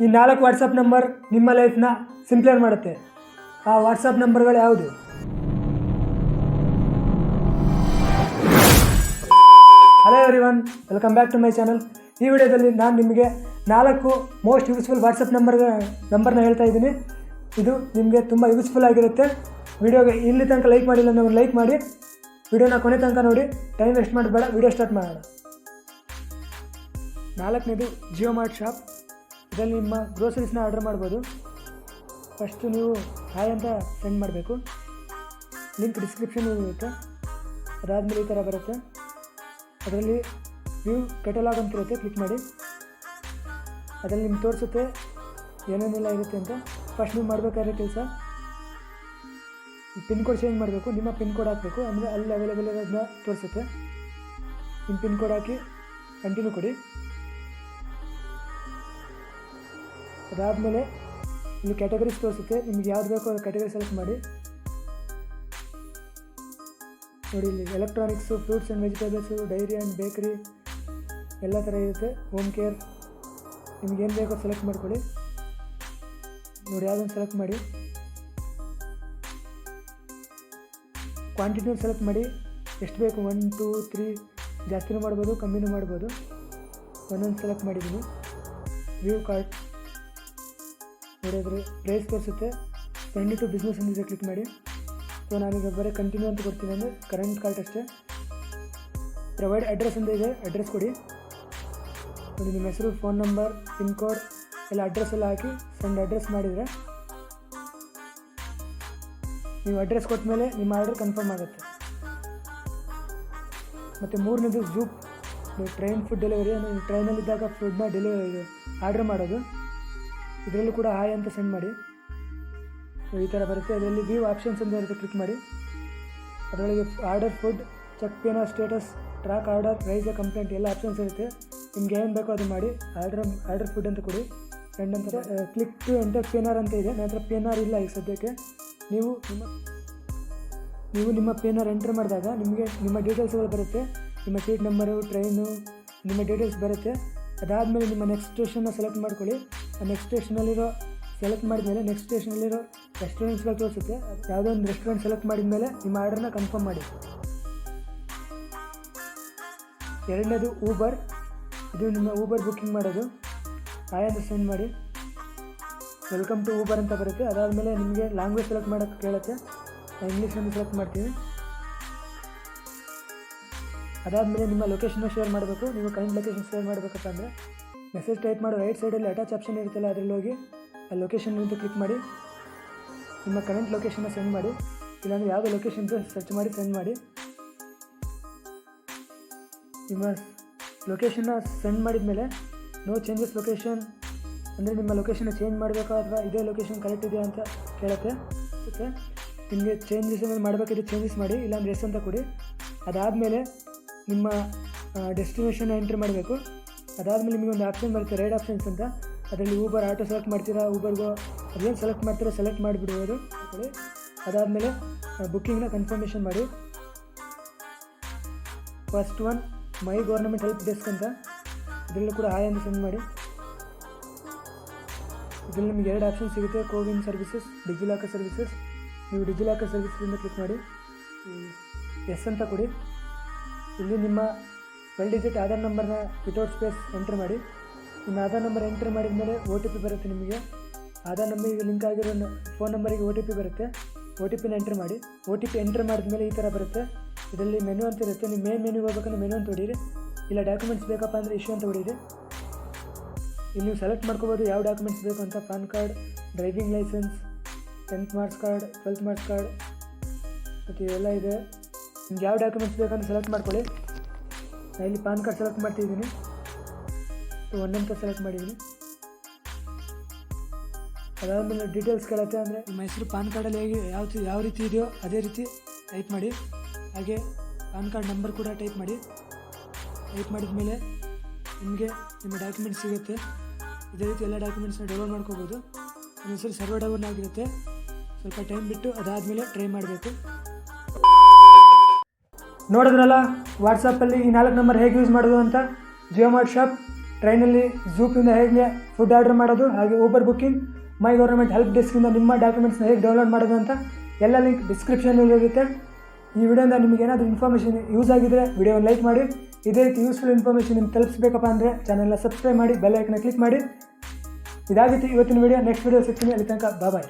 ಈ 4 WhatsApp number ನಿಮ್ಮ ಲೈಫ್ನ simpler ಮಾಡುತ್ತೆ. ಆ ವಾಟ್ಸಪ್ ನಂಬರ್ಗಳು ಯಾವುದು? Hello everyone, welcome back to my channel. ಈ ವಿಡಿಯೋದಲ್ಲಿ ನಾನು ನಿಮಗೆ 4 ಮೋಸ್ಟ್ ಯೂಸ್ಫುಲ್ ವಾಟ್ಸಪ್ ನಂಬರ್ನ ಹೇಳ್ತಾ ಇದ್ದೀನಿ. ಇದು ನಿಮಗೆ ತುಂಬ ಯೂಸ್ಫುಲ್ ಆಗಿರುತ್ತೆ. ವಿಡಿಯೋಗೆ ಇಲ್ಲಿ ತನಕ ಲೈಕ್ ಮಾಡಿಲ್ಲ ಅಂದರೆ ಒಂದು ಲೈಕ್ ಮಾಡಿ, ವಿಡಿಯೋನ ಕೊನೆ ತನಕ ನೋಡಿ. ಟೈಮ್ ವೇಸ್ಟ್ ಮಾಡಬೇಡ, ವಿಡಿಯೋ ಸ್ಟಾರ್ಟ್ ಮಾಡೋಣ. 4ನೇದು ಜಿಯೋ ಮಾರ್ಟ್ ಶಾಪ್. ಇದರಲ್ಲಿ ನಿಮ್ಮ ಗ್ರೋಸರೀಸ್ನ ಆರ್ಡರ್ ಮಾಡ್ಬೋದು. ಫಸ್ಟು ನೀವು ಹಾಯ್ ಅಂತ ಸೆಂಡ್ ಮಾಡಬೇಕು. ಲಿಂಕ್ ಡಿಸ್ಕ್ರಿಪ್ಷನ್ ಇರುತ್ತೆ. ಅದಾದಮೇಲೆ ಈ ಥರ ಬರುತ್ತೆ. ಅದರಲ್ಲಿ ವ್ಯೂ ಕೆಟಲಾಗ್ ಅಂತ ಇರುತ್ತೆ, ಕ್ಲಿಕ್ ಮಾಡಿ. ಅದರಲ್ಲಿ ನಿಮ್ಗೆ ತೋರಿಸುತ್ತೆ ಏನೇನೆಲ್ಲ ಇರುತ್ತೆ ಅಂತ. ಫಸ್ಟ್ ನೀವು ಮಾಡಬೇಕಾದ್ರೆ ಕೆಲಸ, ಪಿನ್ ಕೋಡ್ ಚೇಂಜ್ ಮಾಡಬೇಕು. ನಿಮ್ಮ ಪಿನ್ ಕೋಡ್ ಹಾಕಬೇಕು, ಅಂದರೆ ಅಲ್ಲಿ ಅವೈಲೇಬಲ್ ಇರೋದನ್ನ ತೋರಿಸುತ್ತೆ. ನಿಮ್ಮ ಪಿನ್ ಕೋಡ್ ಹಾಕಿ ಕಂಟಿನ್ಯೂ ಕೊಡಿ. ಅದಾದಮೇಲೆ ಇಲ್ಲಿ ಕ್ಯಾಟಗರೀಸ್ ತೋರಿಸುತ್ತೆ. ನಿಮ್ಗೆ ಯಾವ್ದು ಬೇಕೋ ಅದು ಕ್ಯಾಟಗರಿ ಸೆಲೆಕ್ಟ್ ಮಾಡಿ. ನೋಡಿ, ಇಲ್ಲಿ electronics, fruits and vegetables, dairy and bakery ಎಲ್ಲ ಥರ ಇರುತ್ತೆ. ಹೋಮ್ ಕೇರ್, ನಿಮ್ಗೇನು ಬೇಕೋ ಸೆಲೆಕ್ಟ್ ಮಾಡ್ಕೊಳ್ಳಿ. ನೋಡಿ, ಯಾವುದನ್ನು ಸೆಲೆಕ್ಟ್ ಮಾಡಿ. ಕ್ವಾಂಟಿಟಿನ ಸೆಲೆಕ್ಟ್ ಮಾಡಿ, ಎಷ್ಟು ಬೇಕು, 1 2 3 ಜಾಸ್ತಿನೂ ಮಾಡ್ಬೋದು, ಕಮ್ಮಿನೂ ಮಾಡ್ಬೋದು. ಒಂದೊಂದು ಸೆಲೆಕ್ಟ್ ಮಾಡಿದ್ದೀನಿ. ವ್ಯೂ ಕಾರ್ಟ್ ನೋಡಿದ್ರೆ ಪ್ರೈಸ್ ತೋರಿಸುತ್ತೆ. ಫ್ರೆಂಡ್ಲಿ ಟು ಬಿಸ್ನೆಸ್ ಅಂದಿದೆ, ಕ್ಲಿಕ್ ಮಾಡಿ. ಸೊ ನಾನೀಗ ಬರೀ ಕಂಟಿನ್ಯೂ ಅಂತ ಕೊಡ್ತೀನಿ, ಅಂದರೆ ಕರೆಂಟ್ ಕಾರ್ಟ್ ಅಷ್ಟೇ. ಪ್ರೊವೈಡ್ ಅಡ್ರೆಸ್ ಅಂತ ಇದೆ, ಅಡ್ರೆಸ್ ಕೊಡಿ. ನೋಡಿ, ನಿಮ್ಮ ಹೆಸರು, ಫೋನ್ ನಂಬರ್, ಪಿನ್ ಕೋಡ್ ಎಲ್ಲ ಅಡ್ರೆಸ್ ಎಲ್ಲ ಹಾಕಿ ಸೆಂಡ್ ಅಡ್ರೆಸ್ ಮಾಡಿದರೆ ನೀವು ಅಡ್ರೆಸ್ ಕೊಟ್ಟ ಮೇಲೆ ನಿಮ್ಮ ಆರ್ಡರ್ ಕನ್ಫರ್ಮ್ ಆಗುತ್ತೆ. ಮತ್ತು 3ನೇದು ಝೂಪ್, ಟ್ರೈನ್ ಫುಡ್ ಡೆಲಿವರಿ. ಅಂದರೆ ಟ್ರೈನಲ್ಲಿದ್ದಾಗ ಫುಡ್ನ ಆರ್ಡರ್ ಮಾಡೋದು. ಇದರಲ್ಲೂ ಕೂಡ ಹಾಯ್ ಅಂತ ಸೆಂಡ್ ಮಾಡಿ. ಈ ಥರ ಬರುತ್ತೆ. ಅದರಲ್ಲಿ ವ್ಯೂ ಆಪ್ಷನ್ಸ್ ಅಂತ ಇರುತ್ತೆ, ಕ್ಲಿಕ್ ಮಾಡಿ. ಅದರೊಳಗೆ ಆರ್ಡರ್ ಫುಡ್, ಚೆಕ್ ಪೇನರ್ status, track order, raise a complaint ಎಲ್ಲ ಆಪ್ಷನ್ಸ್ ಇರುತ್ತೆ. ನಿಮ್ಗೆ ಏನು ಬೇಕೋ ಅದು ಮಾಡಿ. ಆರ್ಡರ್ ಫುಡ್ ಅಂತ ಕೊಡಿ. ಫ್ರೆಂಡ್ ಅಂತ ಕ್ಲಿಕ್ ಟು ಎಂಟರ್ ಪೇನರ್ ಅಂತ ಇದೆ. ನನ್ನ ಹತ್ರ ಪೇನರ್ ಇಲ್ಲ ಈಗ ಸದ್ಯಕ್ಕೆ. ನೀವು ನಿಮ್ಮ ಪೇನರ್ ಎಂಟರ್ ಮಾಡಿದಾಗ ನಿಮಗೆ ನಿಮ್ಮ ಡೀಟೇಲ್ಸ್ಗಳು ಬರುತ್ತೆ. ನಿಮ್ಮ ಸೀಟ್ ನಂಬರು, ಟ್ರೈನು, ನಿಮ್ಮ ಡೀಟೇಲ್ಸ್ ಬರುತ್ತೆ. ಅದಾದಮೇಲೆ ನಿಮ್ಮ ನೆಕ್ಸ್ಟ್ ಸ್ಟೇಷನ್ನ ಸೆಲೆಕ್ಟ್ ಮಾಡ್ಕೊಳ್ಳಿ. ಆ ನೆಕ್ಸ್ಟ್ ಸ್ಟೇಷನಲ್ಲಿರೋ ಸೆಲೆಕ್ಟ್ ಮಾಡಿದ್ಮೇಲೆ ನೆಕ್ಸ್ಟ್ ಸ್ಟೇಷನಲ್ಲಿರೋ ರೆಸ್ಟೋರೆಂಟ್ಸ್ಗಳು ತೋರಿಸುತ್ತೆ. ಯಾವುದೋ ಒಂದು ರೆಸ್ಟೋರೆಂಟ್ ಸೆಲೆಕ್ಟ್ ಮಾಡಿದ ಮೇಲೆ ನಿಮ್ಮ ಆರ್ಡರ್ನ ಕನ್ಫರ್ಮ್ ಮಾಡಿ. 2ನೇದು ಊಬರ್. ಇದು ನಿಮ್ಮ ಊಬರ್ ಬುಕ್ಕಿಂಗ್ ಮಾಡೋದು. ಹಾಯ್ ಅಂತ ಸೆಂಡ್ ಮಾಡಿ. ವೆಲ್ಕಮ್ ಟು ಊಬರ್ ಅಂತ ಬರುತ್ತೆ. ಅದಾದಮೇಲೆ ನಿಮಗೆ ಲ್ಯಾಂಗ್ವೇಜ್ ಸೆಲೆಕ್ಟ್ ಮಾಡೋಕ್ಕೆ ಕೇಳುತ್ತೆ. ನಾನು ಇಂಗ್ಲೀಷನ್ನು ಸೆಲೆಕ್ಟ್ ಮಾಡ್ತೀನಿ. ಅದಾದಮೇಲೆ ನಿಮ್ಮ ಲೊಕೇಶನ್ನ ಶೇರ್ ಮಾಡಬೇಕು. ನೀವು ಕರೆಂಟ್ ಲೊಕೇಶನ್ ಶೇರ್ ಮಾಡಬೇಕಪ್ಪ ಅಂದರೆ ಮೆಸೇಜ್ ಟೈಪ್ ಮಾಡೋ ರೈಟ್ ಸೈಡಲ್ಲಿ ಅಟ್ಯಾಚ್ ಆಪ್ಷನ್ ಇರುತ್ತಲ್ಲ, ಅದರಲ್ಲಿ ಹೋಗಿ ಆ ಲೊಕೇಶನ್ ಅಂತ ಕ್ಲಿಕ್ ಮಾಡಿ. ನಿಮ್ಮ ಕರೆಂಟ್ ಲೊಕೇಶನ್ನ ಸೆಂಡ್ ಮಾಡಿ. ಇಲ್ಲಾಂದರೆ ಯಾವುದೋ ಲೊಕೇಶನ್ ಸರ್ಚ್ ಮಾಡಿ ಸೆಂಡ್ ಮಾಡಿ. ನಿಮ್ಮ ಲೊಕೇಶನ್ನ ಸೆಂಡ್ ಮಾಡಿದ ಮೇಲೆ ನೋ ಚೇಂಜಸ್ ಲೊಕೇಶನ್, ಅಂದರೆ ನಿಮ್ಮ ಲೊಕೇಶನ್ನ ಚೇಂಜ್ ಮಾಡಬೇಕಾ ಅಥವಾ ಇದೇ ಲೊಕೇಶನ್ ಕರೆಕ್ಟ್ ಇದೆಯಾ ಅಂತ ಕೇಳುತ್ತೆ. ನಿಮಗೆ ಚೇಂಜಸ್ ಏನಾದ್ರು ಮಾಡಬೇಕಿದ್ರೆ ಚೇಂಜಸ್ ಮಾಡಿ, ಇಲ್ಲಾಂದರೆ ಎಸ್ ಅಂತ ಕೊಡಿ. ಅದಾದಮೇಲೆ ನಿಮ್ಮ ಡೆಸ್ಟಿನೇಷನ್ ಎಂಟ್ರಿ ಮಾಡಬೇಕು. ಅದಾದಮೇಲೆ ನಿಮಗೆ ಒಂದು ಆಪ್ಷನ್ ಬರುತ್ತೆ, ರೈಡ್ ಆಪ್ಷನ್ಸ್ ಅಂತ. ಅದರಲ್ಲಿ ಊಬರ್ ಆಟೋ ಸೆಲೆಕ್ಟ್ ಮಾಡ್ತೀರಾ, ಊಬರ್ಗೋ ಅದೇನು ಸೆಲೆಕ್ಟ್ ಮಾಡ್ತೀರಾ ಸೆಲೆಕ್ಟ್ ಮಾಡಿಬಿಡುವುದು. ಅದಾದಮೇಲೆ ಬುಕ್ಕಿಂಗ್ನ ಕನ್ಫರ್ಮೇಷನ್ ಮಾಡಿ. First one my government help desk ಅಂತ, ಇದರಲ್ಲೂ ಕೂಡ ಹಾಯ್ ಅಂತ ಸೆಂಡ್ ಮಾಡಿ. ಇದರಲ್ಲಿ ನಿಮಗೆ 2 ಆಪ್ಷನ್ ಸಿಗುತ್ತೆ, ಕೋವಿನ್ ಸರ್ವಿಸಸ್, ಡಿಜಿಲಾಕರ್ ಸರ್ವಿಸಸ್. ನೀವು ಡಿಜಿಲಾಕರ್ ಸರ್ವಿಸಸ್ಸಿಂದ ಕ್ಲಿಕ್ ಮಾಡಿ, ಎಸ್ ಅಂತ ಕೊಡಿ. ಇಲ್ಲಿ ನಿಮ್ಮ 12 ಡಿಜಿಟ್ ಆಧಾರ್ ನಂಬರ್ನ ವಿತೌಟ್ ಸ್ಪೇಸ್ ಎಂಟ್ರ್ ಮಾಡಿ. ನಿಮ್ಮ ಆಧಾರ್ ನಂಬರ್ ಎಂಟ್ರ್ ಮಾಡಿದ ಮೇಲೆ OTP ಬರುತ್ತೆ. ನಿಮಗೆ ಆಧಾರ್ ನಂಬರಿಗೆ ಲಿಂಕ್ ಆಗಿರೋ ಫೋನ್ ನಂಬರಿಗೆ OTP ಬರುತ್ತೆ. OTPನ ಎಂಟ್ರ್ ಮಾಡಿ. OTP ಎಂಟ್ರ್ ಮಾಡಿದ ಮೇಲೆ ಈ ಥರ ಬರುತ್ತೆ. ಇದರಲ್ಲಿ ಮೆನು ಅಂತ ಇರುತ್ತೆ. ನೀವು ಮೇನ್ ಮೆನುಗೆ ಹೋಗ್ಬೇಕಂದ್ರೆ ಮೆನು ಅಂತ ಹೊಡೀರಿ. ಇಲ್ಲ ಡಾಕ್ಯುಮೆಂಟ್ಸ್ ಬೇಕಪ್ಪ ಅಂದರೆ ಇಶ್ಯೂ ಅಂತ ಹೊಡೀರಿ. ಇಲ್ಲಿ ನೀವು ಸೆಲೆಕ್ಟ್ ಮಾಡ್ಕೋಬೋದು ಯಾವ ಡಾಕ್ಯುಮೆಂಟ್ಸ್ ಬೇಕು ಅಂತ. PAN card, driving licence, 10th marks card, 12th marks card ಮತ್ತು ಇವೆಲ್ಲ ಇದೆ. ನಿಮ್ಗೆ ಯಾವ ಡಾಕ್ಯುಮೆಂಟ್ಸ್ ಬೇಕಂತ ಸೆಲೆಕ್ಟ್ ಮಾಡ್ಕೊಳ್ಳಿ. ನಾನು ಇಲ್ಲಿ ಪಾನ್ ಕಾರ್ಡ್ ಸೆಲೆಕ್ಟ್ ಮಾಡ್ತಿದ್ದೀನಿ. ಒಂದಂತ ಸೆಲೆಕ್ಟ್ ಮಾಡಿದ್ದೀನಿ. ಅದಾದಮೇಲೆ ಡೀಟೇಲ್ಸ್ ಕೇಳುತ್ತೆ, ಅಂದರೆ ನಿಮ್ಮ ಹೆಸರು ಪಾನ್ ಕಾರ್ಡಲ್ಲಿ ಹೇಗೆ ಯಾವ ರೀತಿ ಇದೆಯೋ ಅದೇ ರೀತಿ ಟೈಪ್ ಮಾಡಿ. ಹಾಗೆ ಪಾನ್ ಕಾರ್ಡ್ ನಂಬರ್ ಕೂಡ ಟೈಪ್ ಮಾಡಿ. ಟೈಪ್ ಮಾಡಿದ ಮೇಲೆ ನಿಮಗೆ ನಿಮ್ಮ ಡಾಕ್ಯುಮೆಂಟ್ಸ್ ಸಿಗುತ್ತೆ. ಇದೇ ರೀತಿ ಎಲ್ಲ ಡಾಕ್ಯುಮೆಂಟ್ಸ್ನ ಡೌನ್ಲೋಡ್ ಮಾಡ್ಕೋಬೋದು. ನಿಮ್ಮ ಹೆಸರು ಸರ್ವರ್ ಡೌನ್ ಆಗಿರುತ್ತೆ. ಸ್ವಲ್ಪ ಟೈಮ್ ಬಿಟ್ಟು ಅದಾದಮೇಲೆ ಟ್ರೈ ಮಾಡಬೇಕು. ನೋಡಿದ್ರಲ್ಲ ವಾಟ್ಸಪ್ಪಲ್ಲಿ ಈ 4 ನಂಬರ್ ಹೇಗೆ ಯೂಸ್ ಮಾಡೋದು ಅಂತ. ಜಿಯೋ ಮಾರ್ಟ್ ಶಾಪ್ ಟ್ರೈನಲ್ಲಿ ಝೂಪಿಂದ ಹೇಗೆ ಫುಡ್ ಆರ್ಡರ್ ಮಾಡೋದು, ಹಾಗೆ Uber booking, my government help ಡೆಸ್ಕಿಂದ ನಿಮ್ಮ ಡಾಕ್ಯುಮೆಂಟ್ಸ್ನ ಹೇಗೆ ಡೌನ್ಲೋಡ್ ಮಾಡೋದು ಅಂತ ಎಲ್ಲ ಲಿಂಕ್ ಡಿಸ್ಕ್ರಿಪ್ಷನಲ್ಲಿ ಇರುತ್ತೆ. ಈ ವಿಡಿಯೋಯಿಂದ ನಿಮಗೆ ಏನಾದರೂ ಇನ್ಫಾರ್ಮೇಷನ್ ಯೂಸ್ ಆಗಿದ್ದರೆ ವಿಡಿಯೋನ ಲೈಕ್ ಮಾಡಿ. ಇದೇ ರೀತಿ ಯೂಸ್ಫುಲ್ ಇನ್ಫಾರ್ಮೇಷನ್ ನಿಮ್ಗೆ ತಲುಪಿಸಬೇಕಪ್ಪ ಅಂದರೆ ಚಾನಲ್ನ ಸಬ್ಸ್ಕ್ರೈಬ್ ಮಾಡಿ, ಬೆಲ್ ಐಕನ್ನ ಕ್ಲಿಕ್ ಮಾಡಿ. ಇದಾಗಿತ್ತು ಇವತ್ತಿನ ವಿಡಿಯೋ. ನೆಕ್ಸ್ಟ್ ವಿಡಿಯೋ ಸಿಗ್ತೀನಿ. ಅಲ್ಲಿ ತನಕ ಬಾಯ್.